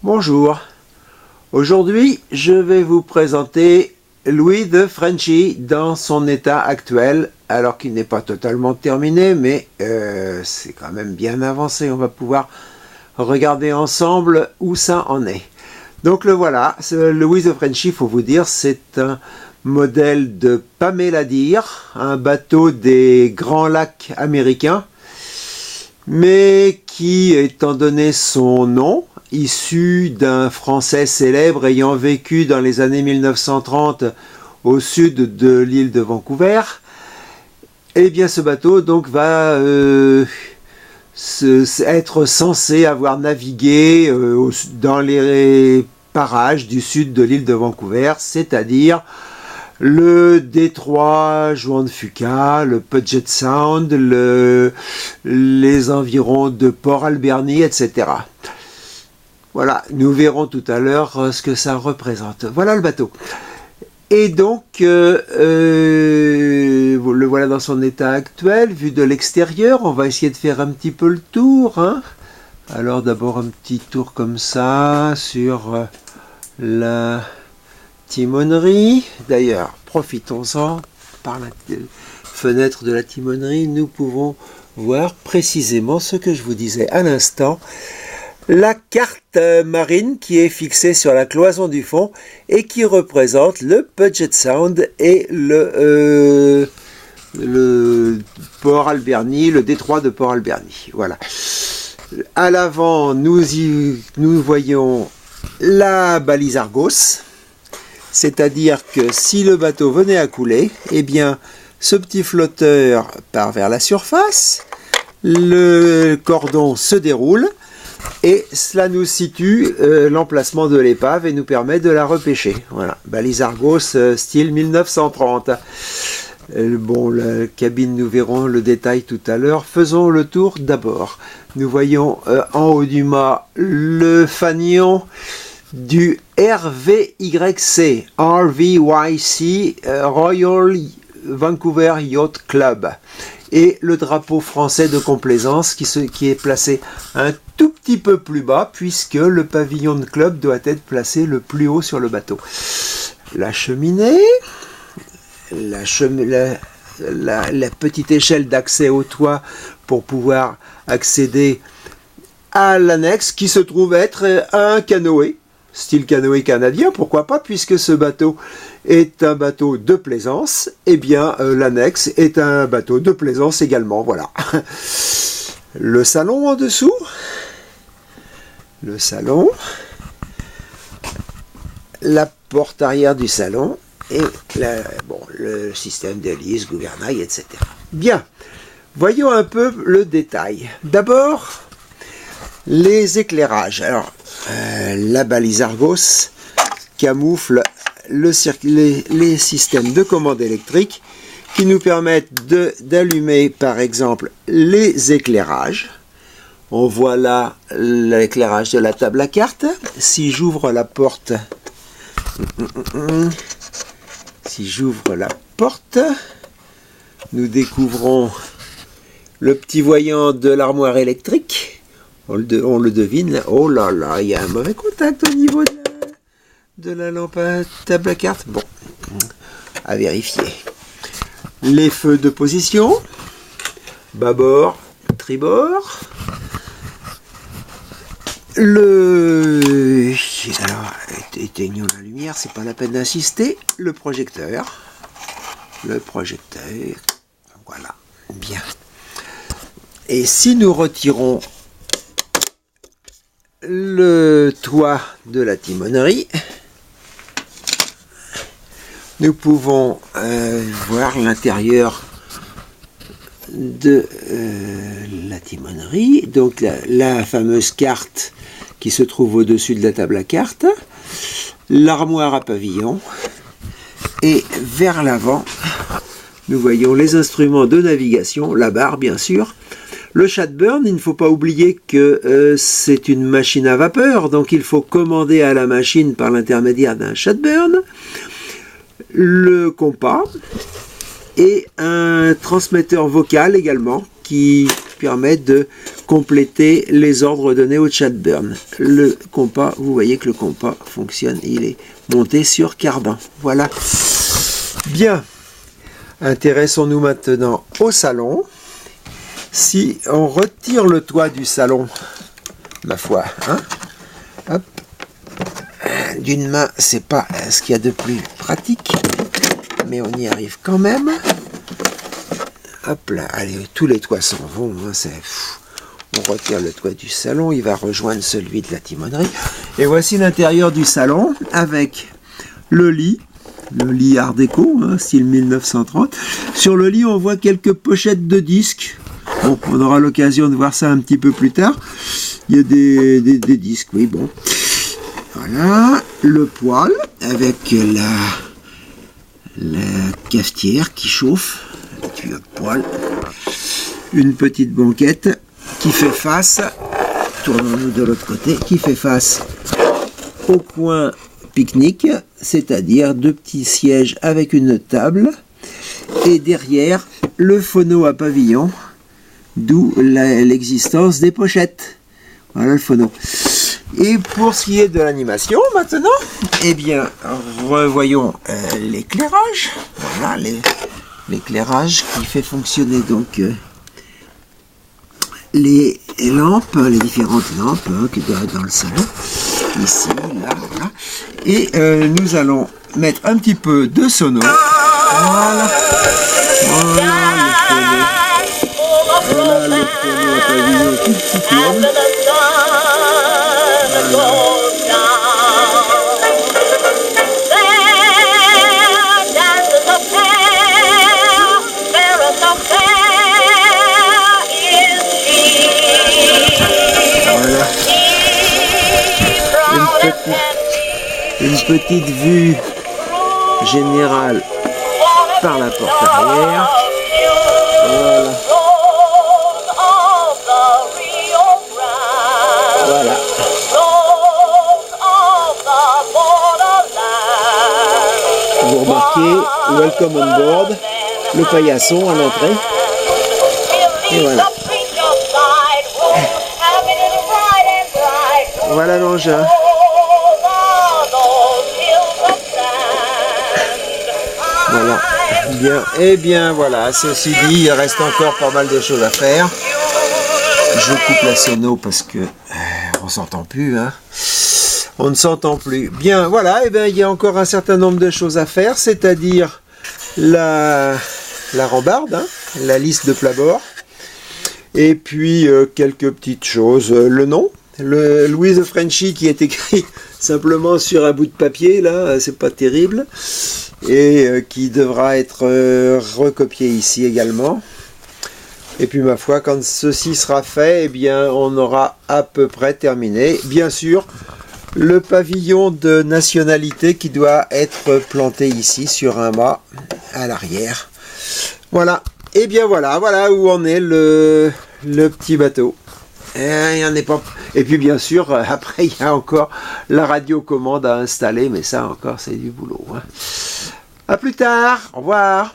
Bonjour, aujourd'hui je vais vous présenter Louis the Frenchy dans son état actuel, alors qu'il n'est pas totalement terminé, mais c'est quand même bien avancé. On va pouvoir regarder ensemble où ça en est. Donc le voilà, Louis the Frenchy, il faut vous dire, c'est un modèle de Pamela Deer, un bateau des Grands Lacs américains, mais qui, étant donné son nom, issu d'un Français célèbre ayant vécu dans les années 1930 au sud de l'île de Vancouver, eh bien ce bateau donc va être censé avoir navigué dans les parages du sud de l'île de Vancouver, c'est-à-dire le détroit Juan de Fuca, le Puget Sound, les environs de Port Alberni, etc. Voilà, nous verrons tout à l'heure ce que ça représente. Voilà le bateau. Et donc, le voilà dans son état actuel, vu de l'extérieur. On va essayer de faire un petit peu le tour. Hein. Alors d'abord un petit tour comme ça sur la timonerie. D'ailleurs, profitons-en. Par la fenêtre de la timonerie, nous pouvons voir précisément ce que je vous disais à l'instant. La carte marine qui est fixée sur la cloison du fond et qui représente le Puget Sound et le Port Alberni, le détroit de Port Alberni. Voilà. À l'avant, nous voyons la balise Argos, c'est-à-dire que si le bateau venait à couler, eh bien, ce petit flotteur part vers la surface, le cordon se déroule, et cela nous situe l'emplacement de l'épave et nous permet de la repêcher. Voilà, balise Argos style 1930. Bon, la cabine, nous verrons le détail tout à l'heure. Faisons le tour d'abord. Nous voyons en haut du mât le fanion du RVYC, Royal Vancouver Yacht Club. Et le drapeau français de complaisance qui est placé un tout petit peu plus bas, puisque le pavillon de club doit être placé le plus haut sur le bateau. La cheminée, la petite échelle d'accès au toit pour pouvoir accéder à l'annexe, qui se trouve être un canoë, style canoë canadien, pourquoi pas, puisque ce bateau est un bateau de plaisance, eh bien l'annexe est un bateau de plaisance également, voilà. Le salon en dessous, le salon, la porte arrière du salon, et le système d'hélice, gouvernail, etc. Bien, voyons un peu le détail. D'abord, les éclairages. Alors, la balise Argos camoufle les systèmes de commande électrique qui nous permettent d'allumer par exemple les éclairages. On voit là l'éclairage de la table à cartes. Si j'ouvre la porte, nous découvrons le petit voyant de l'armoire électrique. On le devine. Oh là là, il y a un mauvais contact au niveau de la lampe à table à cartes. Bon, à vérifier. Les feux de position, bâbord, tribord. Alors, éteignons la lumière, c'est pas la peine d'insister. Le projecteur, voilà, bien. Et si nous retirons le toit de la timonerie, nous pouvons voir l'intérieur de la timonerie, donc la fameuse carte qui se trouve au-dessus de la table à cartes, l'armoire à pavillon, et vers l'avant, nous voyons les instruments de navigation, la barre bien sûr, le shotburn. Il ne faut pas oublier que c'est une machine à vapeur, donc il faut commander à la machine par l'intermédiaire d'un shotburn, le compas et un transmetteur vocal également qui permet de compléter les ordres donnés au Chatburn. Le compas, vous voyez que le compas fonctionne, il est monté sur cardan. Voilà. Bien. Intéressons-nous maintenant au salon. Si on retire le toit du salon, ma foi, hein, hop, d'une main, c'est pas ce qu'il y a de plus pratique, mais on y arrive quand même. Hop là, allez, tous les toits s'en vont, hein, on retire le toit du salon, il va rejoindre celui de la timonerie. Et voici l'intérieur du salon avec le lit art déco, hein, style 1930. Sur le lit, on voit quelques pochettes de disques. Bon, on aura l'occasion de voir ça un petit peu plus tard. Il y a des disques, oui, bon. Voilà, le poêle avec la cafetière qui chauffe, le tuyau de poêle. Une petite banquette qui fait face, tournons-nous de l'autre côté, qui fait face au coin pique-nique, c'est-à-dire 2 petits sièges avec une table, et derrière le phono à pavillon, d'où l'existence des pochettes. Voilà le phono. Et pour ce qui est de l'animation maintenant, eh bien, revoyons l'éclairage. Voilà l'éclairage qui fait fonctionner donc les lampes, les différentes lampes qui doivent être dans le salon. Ici, là, voilà. Et nous allons mettre un petit peu de sono. Voilà. Voilà le phono. Voilà le phono à pavillon tout petit tourne. Une petite vue générale par la porte arrière. Voilà. Voilà. Vous remarquez, welcome on board, le paillasson à l'entrée. Et voilà. Voilà l'engin. Voilà. Bien. Et bien voilà, ceci dit, il reste encore pas mal de choses à faire. Je coupe la sono parce que on s'entend plus, hein. On ne s'entend plus. Bien, voilà, et bien il y a encore un certain nombre de choses à faire, c'est-à-dire la rambarde, hein, la lisse de plat-bord, et puis quelques petites choses. Le nom, le Louis the Frenchy qui est écrit simplement sur un bout de papier, là, c'est pas terrible, et qui devra être recopié ici également. Et puis ma foi, quand ceci sera fait, eh bien on aura à peu près terminé. Bien sûr, le pavillon de nationalité qui doit être planté ici sur un mât à l'arrière. Voilà. Et bien voilà où en est le petit bateau. Et, et puis bien sûr, après il y a encore la radiocommande à installer, mais ça encore c'est du boulot, hein. À plus tard, au revoir.